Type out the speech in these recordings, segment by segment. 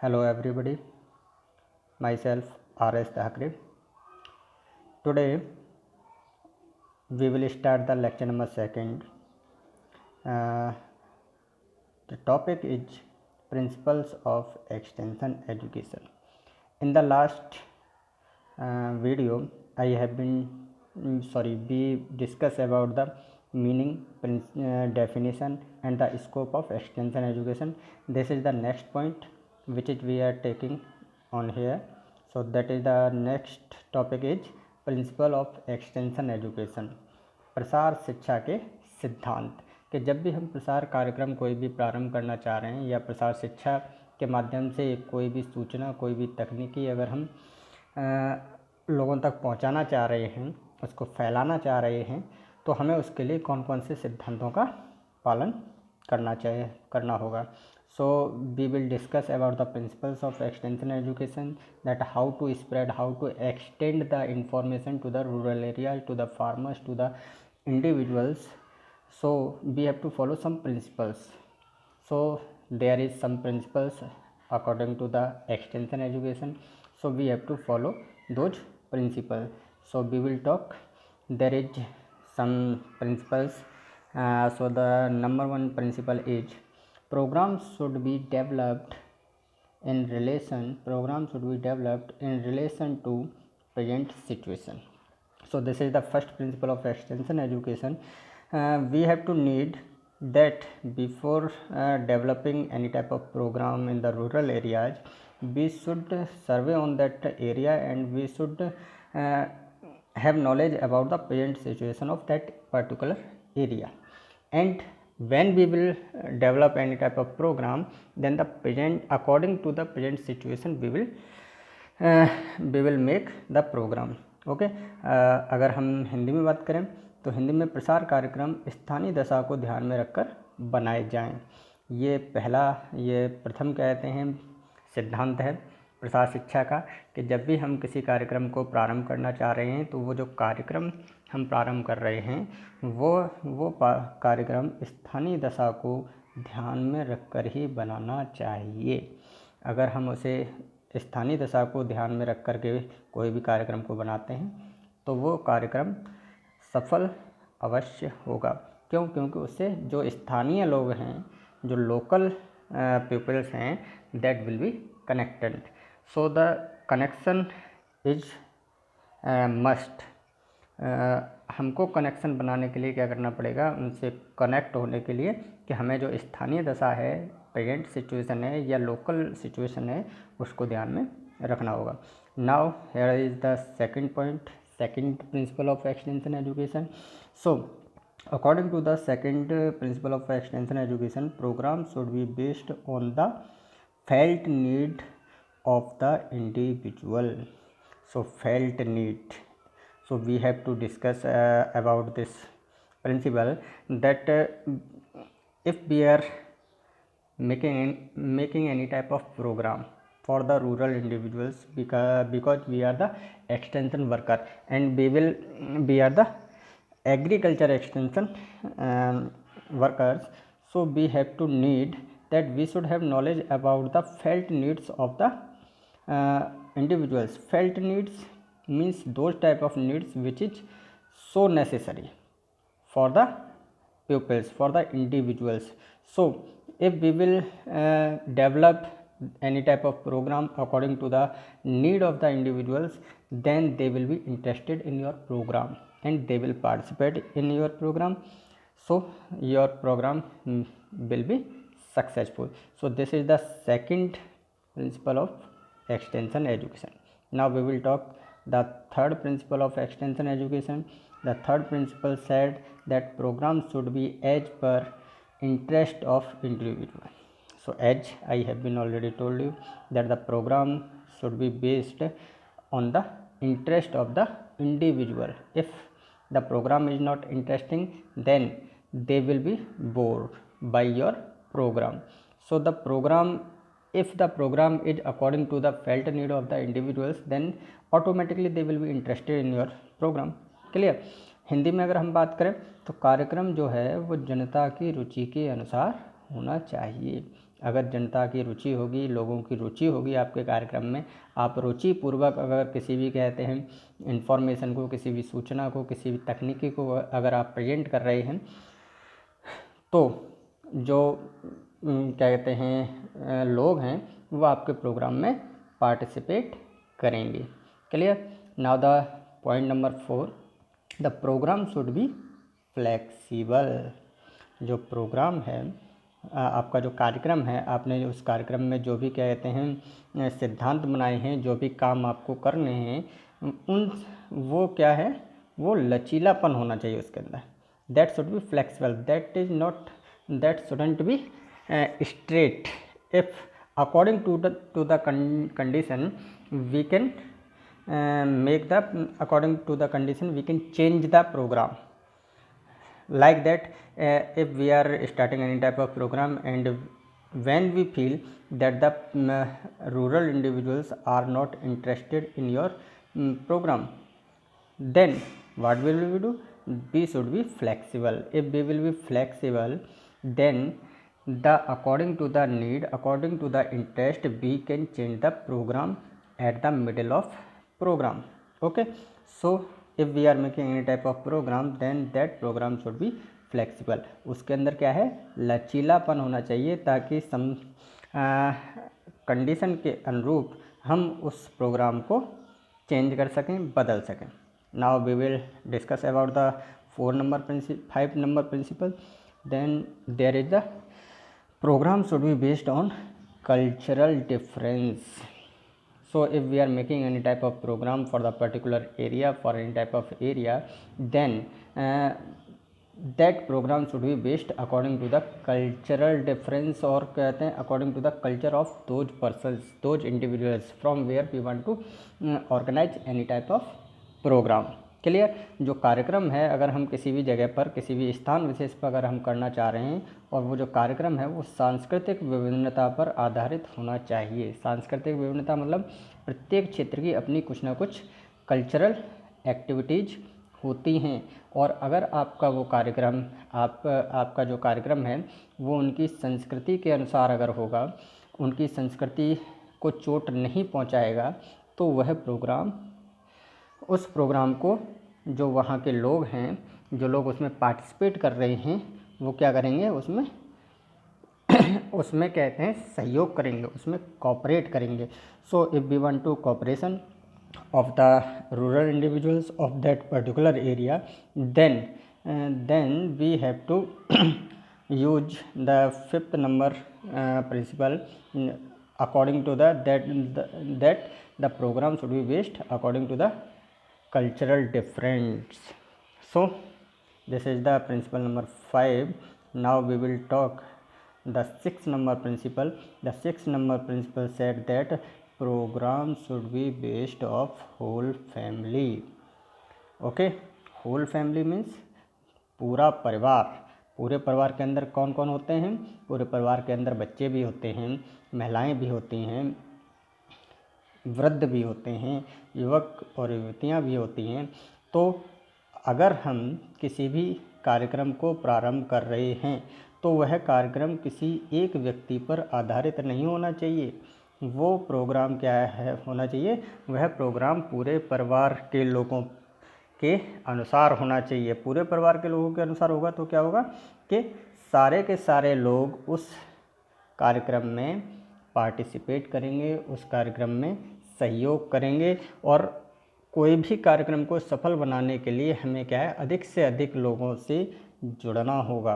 Hello everybody, myself R.S. Thakre. Today we will start the lecture number 2nd. The topic is Principles of Extension Education. In the last video we discussed about the meaning, definition and the scope of extension education. This is the next point which is we are taking on here. So that is the next topic is principle of extension education, प्रसार शिक्षा के सिद्धांत। कि जब भी हम प्रसार कार्यक्रम कोई भी प्रारंभ करना चाह रहे हैं या प्रसार शिक्षा के माध्यम से कोई भी सूचना, कोई भी तकनीकी अगर हम लोगों तक पहुंचाना चाह रहे हैं, उसको फैलाना चाह रहे हैं, तो हमें उसके लिए कौन कौन से सिद्धांतों का पालन करना होगा। So we will discuss about the principles of extension education, that how to spread, how to extend the information to the rural area, to the farmers, to the individuals. So we have to follow some principles. So there is some principles according to the extension education. So we have to follow those principles. So we will talk. There is some principles. So the number one principle is programs should be developed in relation to present situation. So this is the first principle of extension education. We have to need that before developing any type of program in the rural areas, we should survey on that area and we should have knowledge about the present situation of that particular area. And when we will develop any type of program, then the present, according to the present situation, we will make the program. Okay अगर हम हिंदी में बात करें तो हिंदी में प्रसार कार्यक्रम स्थानीय दशा को ध्यान में रखकर बनाए जाएं। ये प्रथम कहते हैं सिद्धांत है प्रसार शिक्षा का, कि जब भी हम किसी कार्यक्रम को प्रारंभ करना चाह रहे हैं तो वो जो कार्यक्रम हम प्रारंभ कर रहे हैं वो कार्यक्रम स्थानीय दशा को ध्यान में रखकर ही बनाना चाहिए। अगर हम उसे स्थानीय दशा को ध्यान में रख कर के कोई भी कार्यक्रम को बनाते हैं तो वो कार्यक्रम सफल अवश्य होगा। क्यों? क्योंकि उससे जो स्थानीय लोग हैं, जो लोकल पीपल्स हैं, that will be connected. So the connection is must. हमको कनेक्शन बनाने के लिए क्या करना पड़ेगा? उनसे कनेक्ट होने के लिए कि हमें जो स्थानीय दशा है, प्रेजेंट सिचुएशन है या लोकल सिचुएशन है, उसको ध्यान में रखना होगा। Now here is the second point, second principle of extension education. So according to the second principle of extension education, program should be based on the felt need of the individual. So felt need. So we have to discuss about this principle, that if we are making any type of program for the rural individuals, because we are the extension worker and we are the agriculture extension workers, so we have to need that we should have knowledge about the felt needs of the individuals. Felt needs means those type of needs which is so necessary for the pupils, for the individuals. So if we will develop any type of program according to the need of the individuals, then they will be interested in your program and they will participate in your program. So your program will be successful. So this is the second principle of extension education. Now we will talk the third principle of extension education. The third principle said that program should be as per interest of individual. So as I have been already told you that the program should be based on the interest of the individual. If the program is not interesting, then they will be bored by your program. So the program, if the program is according to the felt need of the individuals, then automatically they will be interested in your program. Clear? Hindi में अगर हम बात करें तो कार्यक्रम जो है वो जनता की रुचि के अनुसार होना चाहिए। अगर जनता की रुचि होगी, लोगों की रुचि होगी आपके कार्यक्रम में, आप रुचिपूर्वक अगर किसी भी कहते हैं इंफॉर्मेशन को, किसी भी सूचना को, किसी भी तकनीकी को अगर आप प्रेजेंट कर रहे हैं, तो जो क्या कहते हैं लोग हैं वो आपके प्रोग्राम में पार्टिसिपेट करेंगे। Clear. Now the point number 4, the programme should be flexible. जो प्रोग्राम है आपका, जो कार्यक्रम है, आपने उस कार्यक्रम में जो भी क्या कहते हैं सिद्धांत बनाए हैं, जो भी काम आपको करने हैं, उन वो क्या है, वो लचीलापन होना चाहिए उसके अंदर। That should be flexible, that shouldn't be straight. If according to the condition we can make the according to the condition we can change the program, like that if we are starting any type of program and when we feel that the rural individuals are not interested in your program, then what will we do? We should be flexible. If we will be flexible, then the according to the need, according to the interest, we can change the program at the middle of program. Okay, so if we are making any type of program, then that program should be flexible. उसके अंदर क्या है, लचीलापन होना चाहिए, ताकि condition के अनुरूप हम उस प्रोग्राम को चेंज कर सकें, बदल सकें. Now we will discuss about the 5 number principle. Then there is the program should be based on cultural difference. So if we are making any type of program for the particular area, for any type of area, then that program should be based according to the cultural difference, और कहते हैं according to the culture of those persons, those individuals from where we want to organize any type of program. Clear. जो कार्यक्रम है, अगर हम किसी भी जगह पर, किसी भी स्थान विशेष पर अगर हम करना चाह रहे हैं, और वो जो कार्यक्रम है वो सांस्कृतिक विभिन्नता पर आधारित होना चाहिए. सांस्कृतिक विभिन्नता मतलब प्रत्येक क्षेत्र की अपनी कुछ ना कुछ कल्चरल एक्टिविटीज़ होती हैं, और अगर आपका वो कार्यक्रम, आपका जो कार्यक्रम है वो उनकी संस्कृति के अनुसार अगर होगा, उनकी संस्कृति को चोट नहीं पहुंचाएगा, तो वह प्रोग्राम, उस प्रोग्राम को जो वहाँ के लोग हैं, जो लोग उसमें पार्टिसिपेट कर रहे हैं, वो क्या करेंगे, उसमें कहते हैं सहयोग करेंगे, उसमें कोऑपरेट करेंगे. So if we want to cooperation of the rural individuals of that particular area, then we have to use the 5th number principle, according to that the program should be based according to the cultural difference. So this is the principle number 5. Now we will talk the 6th number principle. The 6th number principle said that program should be based of whole family. Okay, whole family means पूरा परिवार. पूरे परिवार के अंदर कौन कौन होते हैं? पूरे परिवार के अंदर बच्चे भी होते हैं, महिलाएं भी होती हैं, वृद्ध भी होते हैं, युवक और युवतियां भी होती हैं. तो अगर हम किसी भी कार्यक्रम को प्रारंभ कर रहे हैं, तो वह कार्यक्रम किसी एक व्यक्ति पर आधारित नहीं होना चाहिए. वो प्रोग्राम क्या है होना चाहिए, वह प्रोग्राम पूरे परिवार के लोगों के अनुसार होना चाहिए. पूरे परिवार के लोगों के अनुसार होगा तो क्या होगा कि सारे के सारे लोग उस कार्यक्रम में पार्टिसिपेट करेंगे, उस कार्यक्रम में सहयोग करेंगे, और कोई भी कार्यक्रम को सफल बनाने के लिए हमें क्या है, अधिक से अधिक लोगों से जुड़ना होगा.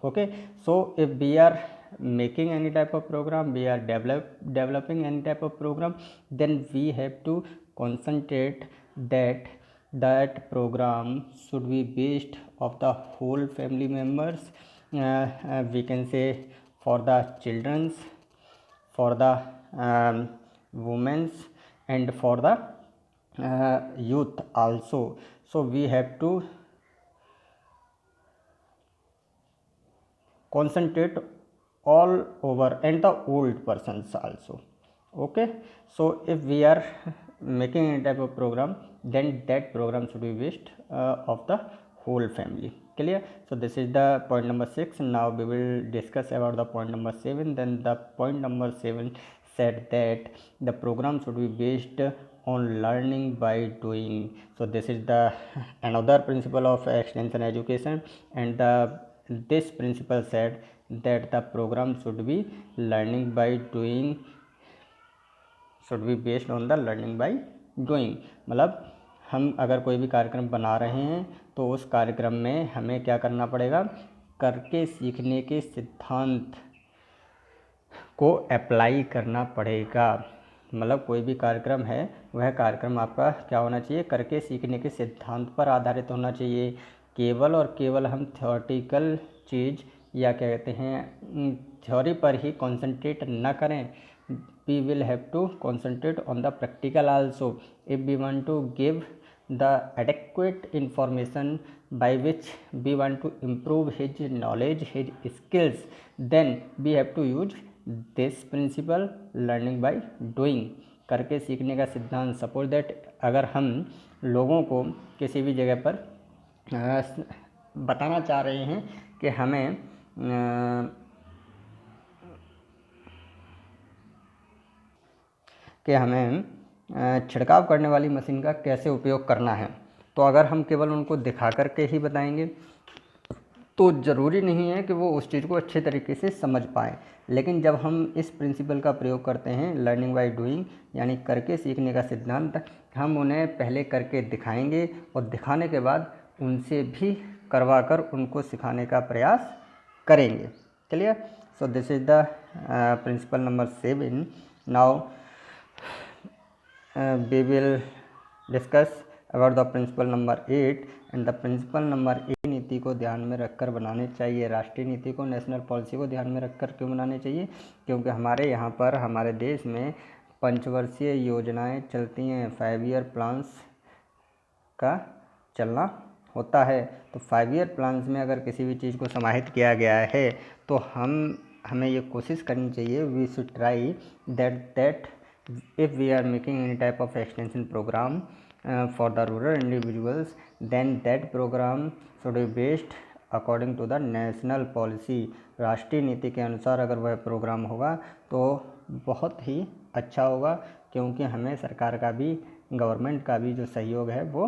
Okay, so if we are making any type of program, we are developing any type of program, then we have to concentrate that program should be based of the whole family members. We can say for the children's, for the women's, and for the youth also. So we have to concentrate all over, and the old persons also. Okay, so if we are making any type of program, then that program should be based of the whole family. Clear? So this is the point number 6. Now we will discuss about the point number 7. Then the point number 7 said that the program should be based on learning by doing. So this is the another principle of extension education, and this principle said that the program should be learning by doing, should be based on the learning by doing. मतलब हम अगर कोई भी कार्यक्रम बना रहे हैं तो उस कार्यक्रम में हमें क्या करना पड़ेगा, करके सीखने के सिद्धांत को अप्लाई करना पड़ेगा। मतलब कोई भी कार्यक्रम है वह कार्यक्रम आपका क्या होना चाहिए, करके सीखने के सिद्धांत पर आधारित होना चाहिए। केवल और केवल हम थ्योरेटिकल चीज़ या क्या कहते हैं थ्योरी पर ही कॉन्सेंट्रेट न करें। we will have to concentrate on the practical also if we want to give the adequate information by which we want to improve his knowledge, his skills, then we have to use this principle learning by doing, करके सीखने का सिद्धांत। Suppose that अगर हम लोगों को किसी भी जगह पर बताना चाह रहे हैं कि हमें छिड़काव करने वाली मशीन का कैसे उपयोग करना है, तो अगर हम केवल उनको दिखा करके ही बताएंगे तो ज़रूरी नहीं है कि वो उस चीज़ को अच्छे तरीके से समझ पाएँ। लेकिन जब हम इस प्रिंसिपल का प्रयोग करते हैं लर्निंग बाय डूइंग, यानी करके सीखने का सिद्धांत, हम उन्हें पहले करके दिखाएंगे और दिखाने के बाद उनसे भी करवा कर उनको सिखाने का प्रयास करेंगे। Clear? So this is the principle number 7. Now we will discuss about the principle number 8 and the principle number 8 नीति को ध्यान में रखकर बनाने चाहिए। राष्ट्रीय नीति को, नेशनल पॉलिसी को ध्यान में रखकर क्यों बनाने चाहिए? क्योंकि हमारे यहाँ पर हमारे देश में पंचवर्षीय योजनाएं चलती हैं, 5 ईयर प्लान्स का चलना होता है। तो 5 ईयर प्लान्स में अगर किसी भी चीज़ को समाहित किया गया है तो हमें ये कोशिश करनी चाहिए, we should try that if we are making any type of extension program for the rural individuals, then that program should be based according to the national policy. राष्ट्रीय नीति के अनुसार अगर वह प्रोग्राम होगा तो बहुत ही अच्छा होगा, क्योंकि हमें सरकार का भी, गवर्नमेंट का भी जो सहयोग है वो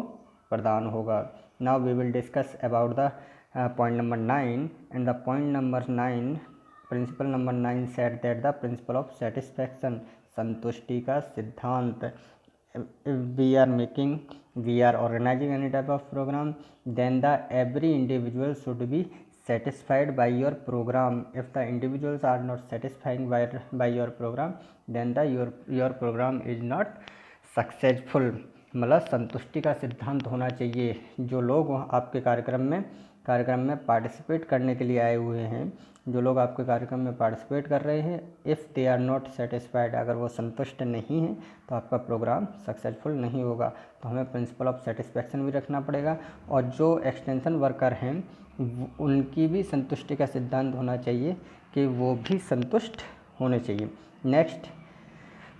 प्रदान होगा। Now we will discuss about the point number 9 and the point number 9, principle number 9 said that the principle of satisfaction, संतुष्टि का सिद्धांत। we are organizing any type of program, then the every individual should be satisfied by your program. If the individuals are not satisfied by your program, then your program is not successful. मतलब संतुष्टि का सिद्धांत होना चाहिए। जो लोग आपके कार्यक्रम में पार्टिसिपेट करने के लिए आए हुए हैं, जो लोग आपके कार्यक्रम में पार्टिसिपेट कर रहे हैं, if they are not satisfied, अगर वो संतुष्ट नहीं हैं तो आपका प्रोग्राम सक्सेसफुल नहीं होगा। तो हमें प्रिंसिपल ऑफ सेटिस्फैक्शन भी रखना पड़ेगा, और जो एक्सटेंशन वर्कर हैं उनकी भी संतुष्टि का सिद्धांत होना चाहिए कि वो भी संतुष्ट होने चाहिए। Next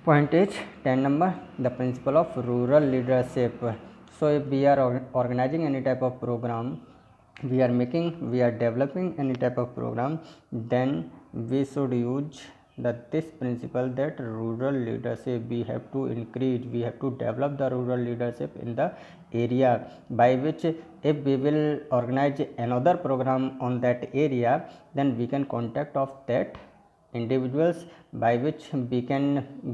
point is 10 number, the principle of rural leadership. So if we are organizing any type of program, we are developing any type of program, then we should use this principle that rural leadership we have to increase, we have to develop the rural leadership in the area, by which if we will organize another program on that area, then we can contact of that individuals, by which we can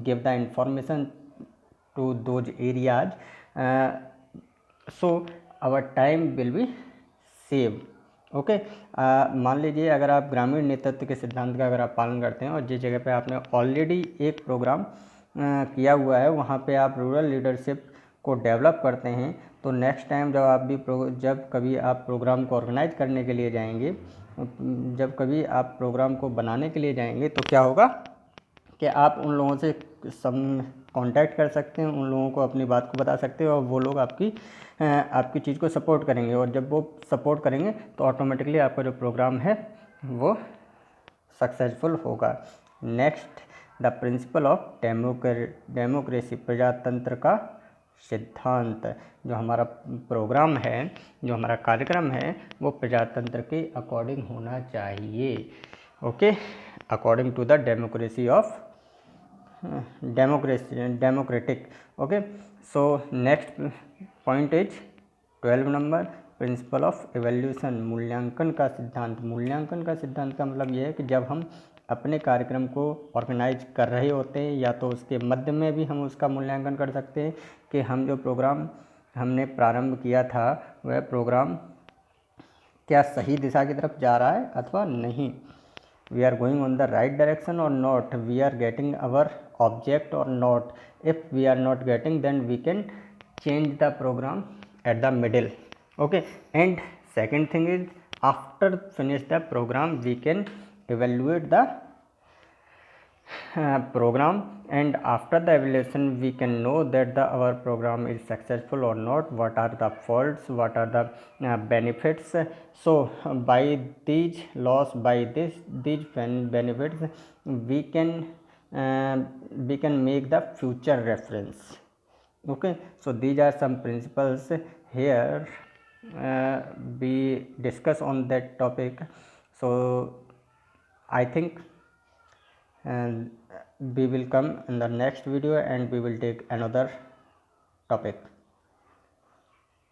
give the information to those areas, so our time will be saved. Okay, मान लीजिए अगर आप ग्रामीण नेतृत्व के सिद्धांत का अगर आप पालन करते हैं और जिस जगह पे आपने ऑलरेडी एक प्रोग्राम किया हुआ है वहाँ पे आप रूरल लीडरशिप को डेवलप करते हैं, तो नेक्स्ट टाइम जब कभी आप प्रोग्राम को ऑर्गेनाइज करने के लिए जाएंगे, जब कभी आप प्रोग्राम को बनाने के लिए जाएंगे, तो क्या होगा कि आप उन लोगों से कांटेक्ट कर सकते हैं, उन लोगों को अपनी बात को बता सकते हैं और वो लोग आपकी चीज़ को सपोर्ट करेंगे, और जब वो सपोर्ट करेंगे तो ऑटोमेटिकली आपका जो प्रोग्राम है वो सक्सेसफुल होगा। Next, the principle of democracy, प्रजातंत्र का सिद्धांत, जो हमारा प्रोग्राम है, जो हमारा कार्यक्रम है, वो प्रजातंत्र के अकॉर्डिंग होना चाहिए. Okay, according to the democracy of democratic. Okay, so next point is 12 number, principle of evaluation, मूल्यांकन का सिद्धांत. मूल्यांकन का सिद्धांत का मतलब ये है कि जब हम अपने कार्यक्रम को ऑर्गेनाइज कर रहे होते हैं या तो उसके मध्य में भी हम उसका मूल्यांकन कर सकते हैं कि हम जो प्रोग्राम हमने प्रारंभ किया था वह प्रोग्राम क्या सही दिशा की तरफ जा रहा है अथवा नहीं. We are going on the right direction or not, we are getting our object or not. If we are not getting, then we can change the program at the middle. Okay, and second thing is, after finish the program we can evaluate the program, and after the evaluation we can know that our program is successful or not, what are the faults, what are the benefits. So by these laws, by these benefits, we can make the future reference. Okay, so these are some principles here we discuss on that topic. So I think and we will come in the next video and we will take another topic.